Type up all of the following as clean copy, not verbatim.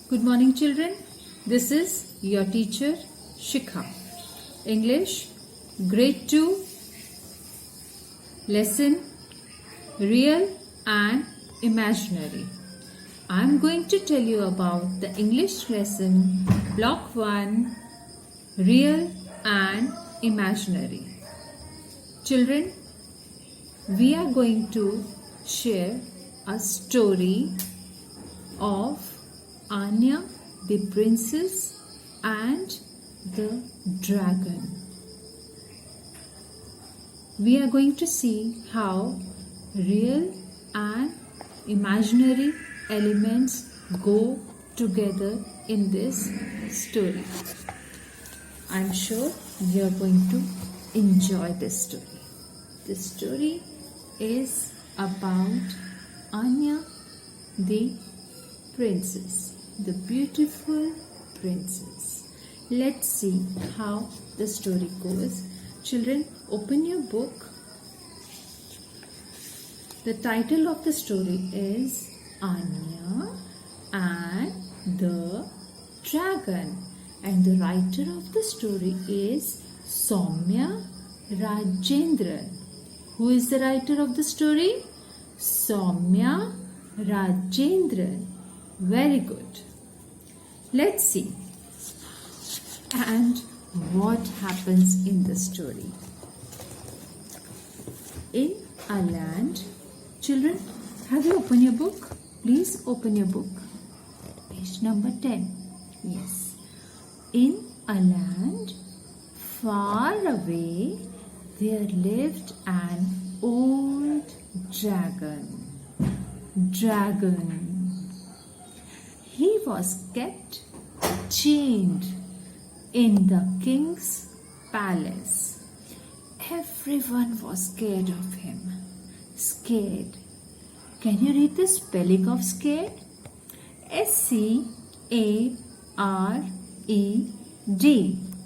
Good morning, children. This is your teacher Shikha. English, Grade 2, Lesson Real and Imaginary. I am going to tell you about the English lesson Block 1, Real and Imaginary. Children, we are going to share a story of Anya, the princess, and the dragon. We are going to see how real and imaginary elements go together in this story. I am sure you are going to enjoy this story. This story is about Anya, the princess, the beautiful princess. Let's see how the story goes. Children, open your book. The title of the story is Anya and the Dragon, and the writer of the story is Soumya Rajendran. Who is the writer of the story? Soumya Rajendran. Very good. Let's see. And what happens in the story? In a land, children, have you opened your book? Please open your book. Page number 10. Yes. In a land far away, there lived an old dragon. He was kept chained in the king's palace. Everyone was scared of him. Scared. Can you read the spelling of scared? S-C-A-R-E-D.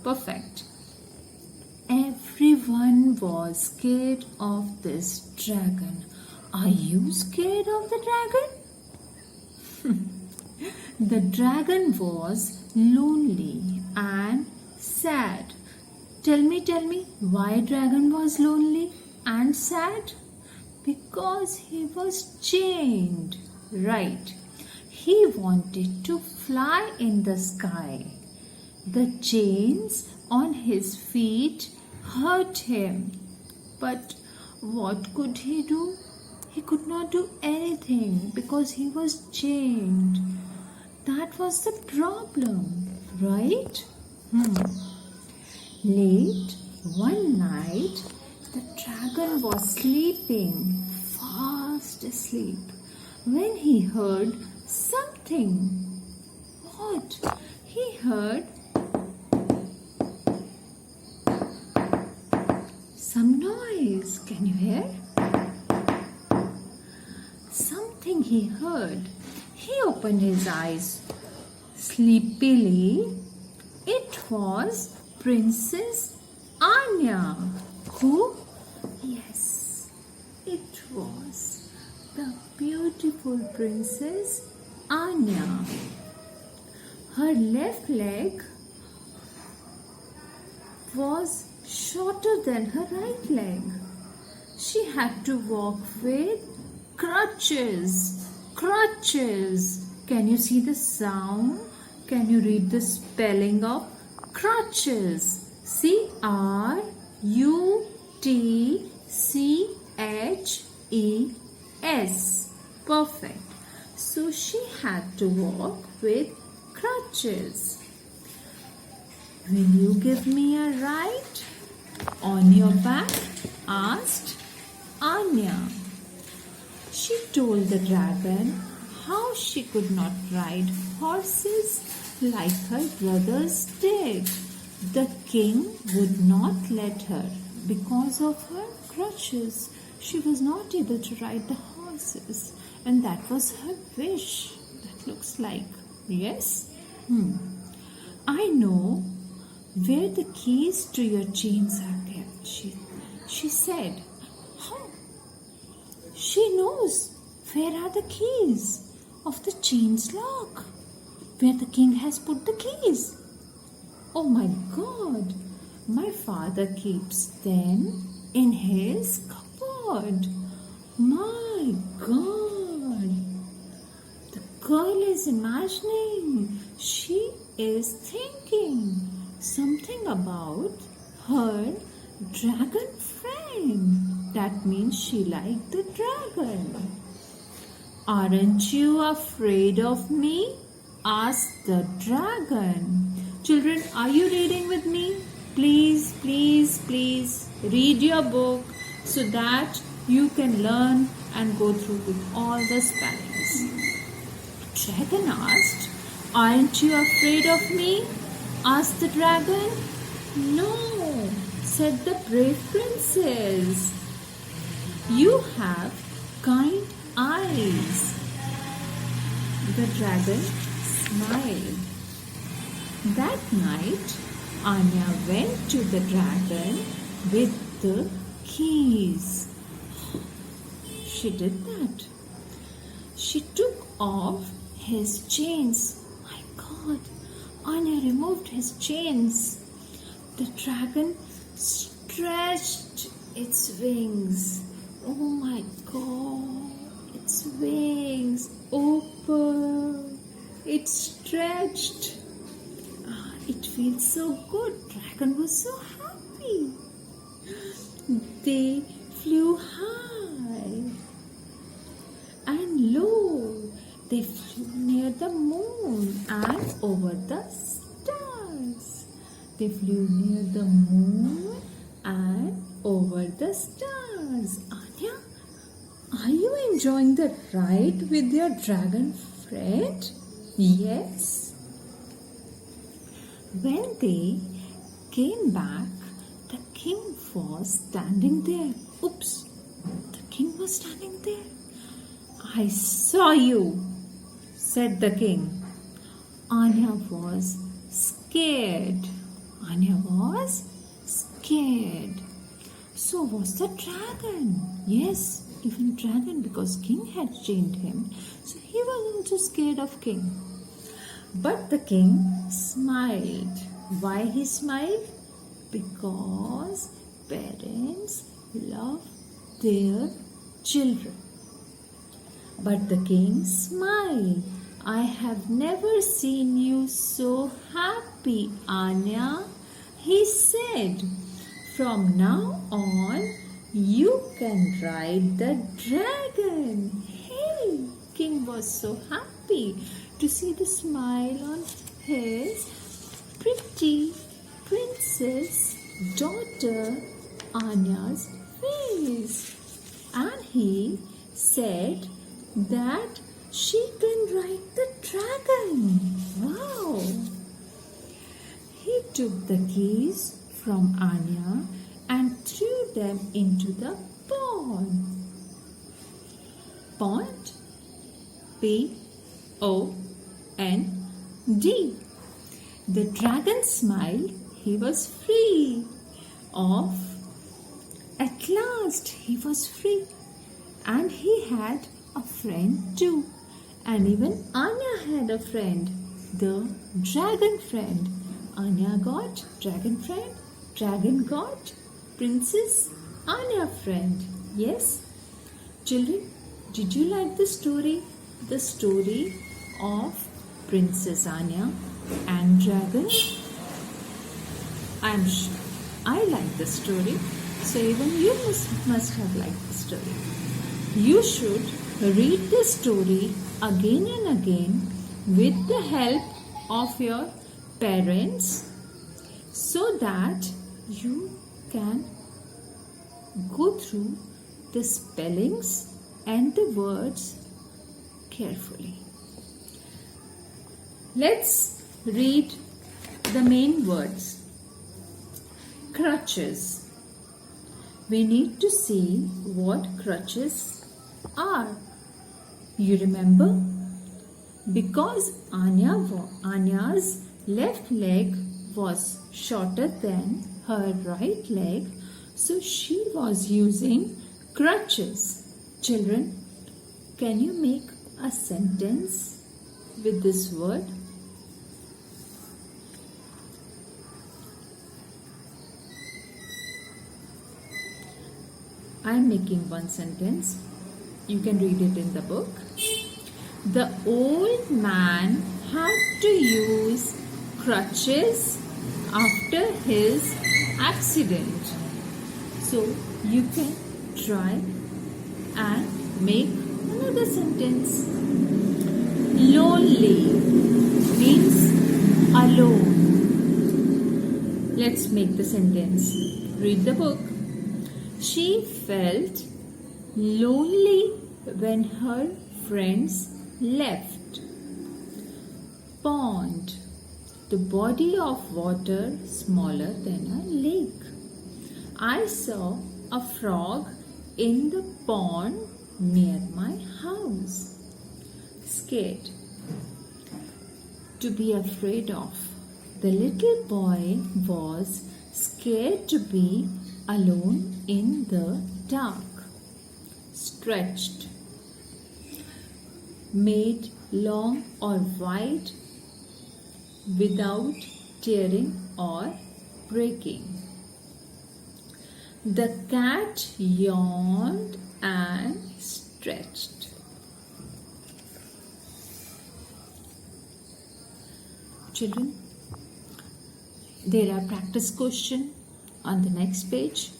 Perfect. Everyone was scared of this dragon. Are you scared of the dragon? The dragon was lonely and sad. Tell me, why dragon was lonely and sad? Because he was chained. Right. He wanted to fly in the sky. The chains on his feet hurt him. But what could he do? He could not do anything because he was chained. That was the problem, right? Late one night, the dragon was sleeping, fast asleep, when he heard something. What? He heard some noise. Can you hear? Something he heard. He opened his eyes sleepily. It was Princess Anya. Who? Yes, it was the beautiful Princess Anya. Her left leg was shorter than her right leg. She had to walk with crutches. Can you see the sound? Can you read the spelling of crutches? C-R-U-T-C-H-E-S. Perfect. So she had to walk with crutches. Will you give me a ride on your back? Asked Anya. She told the dragon how she could not ride horses like her brothers did. The king would not let her because of her crutches. She was not able to ride the horses, and that was her wish. That looks like, yes? I know where the keys to your chains are kept, she said. How? She knows where are the keys of the chain's lock. where the king has put the keys. Oh my God! My father keeps them in his cupboard. My God! The girl is imagining. She is thinking something about her dragon friend. That means she liked the dragon. Aren't you afraid of me? Asked the dragon. Children, are you reading with me? Please, please, please read your book so that you can learn and go through with all the spellings. Dragon asked, aren't you afraid of me? Asked the dragon. No, said the brave princess. You have kind eyes. The dragon smiled. That night, Anya went to the dragon with the keys. She did that. She took off his chains. My God, Anya removed his chains. The dragon stretched its wings. Oh my God, its wings open. It stretched. It feels so good. Dragon was so happy. They flew high and low. They flew near the moon and over the stars. They flew near the moon and over the stars. Anya, are you enjoying the ride with your dragon friend? Yes. When they came back, the king was standing there. Oops, the king was standing there. I saw you, said the king. Anya was scared. Anya was scared. So was the dragon. Yes, even dragon, because king had chained him. So he was also scared of king. But the king smiled. Why he smiled? Because parents love their children. But the king smiled. I have never seen you so happy, Anya. He said, from now on, you can ride the dragon. Hey, king was so happy to see the smile on his pretty princess daughter Anya's face. And he said that she can ride the dragon. Wow! He took the keys from Anya and threw them into the pond. Pond? P-O-N-D. The dragon smiled. He was free. At last he was free. And he had a friend too. And even Anya had a friend, the dragon friend. Anya got dragon friend. Dragon got Princess Anya friend. Yes? Children, did you like the story? The story of Princess Anya and dragon? I am sure I like the story. So even you must have liked the story. You should read the story again and again with the help of your parents so that you can go through the spellings and the words carefully. Let's read the main words. Crutches. We need to see what crutches are. You remember? Because Anya's left leg was shorter than her right leg, so she was using crutches. Children, can you make a sentence with this word? I'm making one sentence. You can read it in the book. The old man had to use crutches after his accident. So you can try and make another sentence. Lonely means alone. Let's make the sentence. Read the book. She felt lonely when her friends left. Pond, the body of water smaller than a lake. I saw a frog in the pond near my house. Scared, to be afraid of. The little boy was scared to be alone in the dark. Stretched, made long or wide without tearing or breaking. The cat yawned and stretched. Children, there are practice questions on the next page.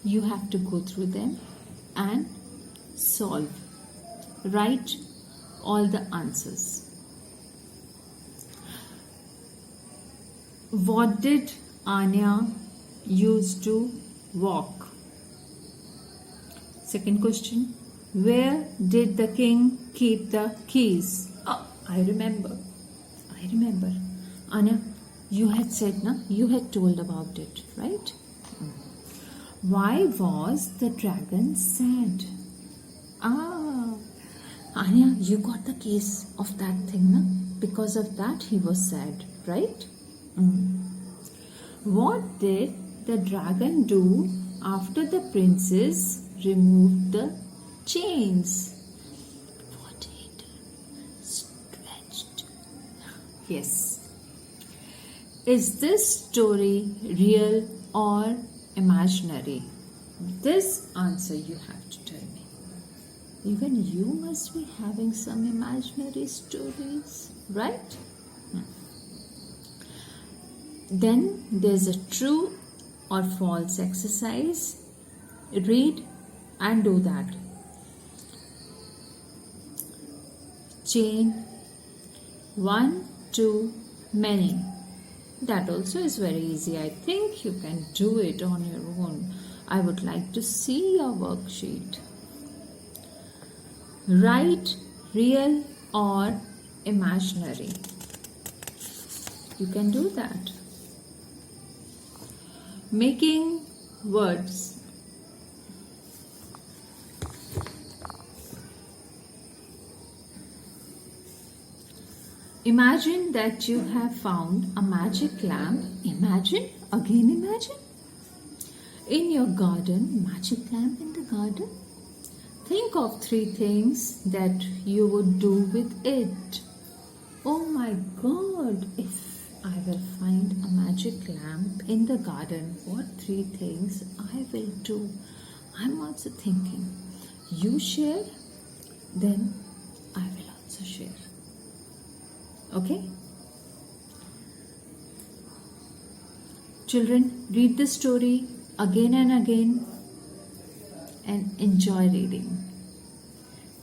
You have to go through them and solve. Write all the answers. What did Anya use to walk? Second question. Where did the king keep the keys? Oh, I remember. Anya, you had said, na? You had told about it, right? Why was the dragon sad? Anya, you got the keys of that thing, na? Because of that he was sad, right? What did the dragon do after the princess removed the chains? What he did? Stretched. Yes. Is this story real or imaginary? This answer you have to tell me. Even you must be having some imaginary stories, right? Then there's a true or false exercise. Read and do that. Chain 1, 2, many. That also is very easy. I think you can do it on your own. I would like to see your worksheet. Write real or imaginary. You can do that. Making words. Imagine that you have found a magic lamp. Imagine, again imagine. In your garden, magic lamp in the garden. Think of 3 things that you would do with it. Oh my God, if I will find a magic lamp in the garden, what 3 things I will do? I'm also thinking. You share, then I will also share. Okay? Children, read the story again and again and enjoy reading.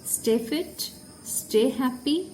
Stay fit, stay happy,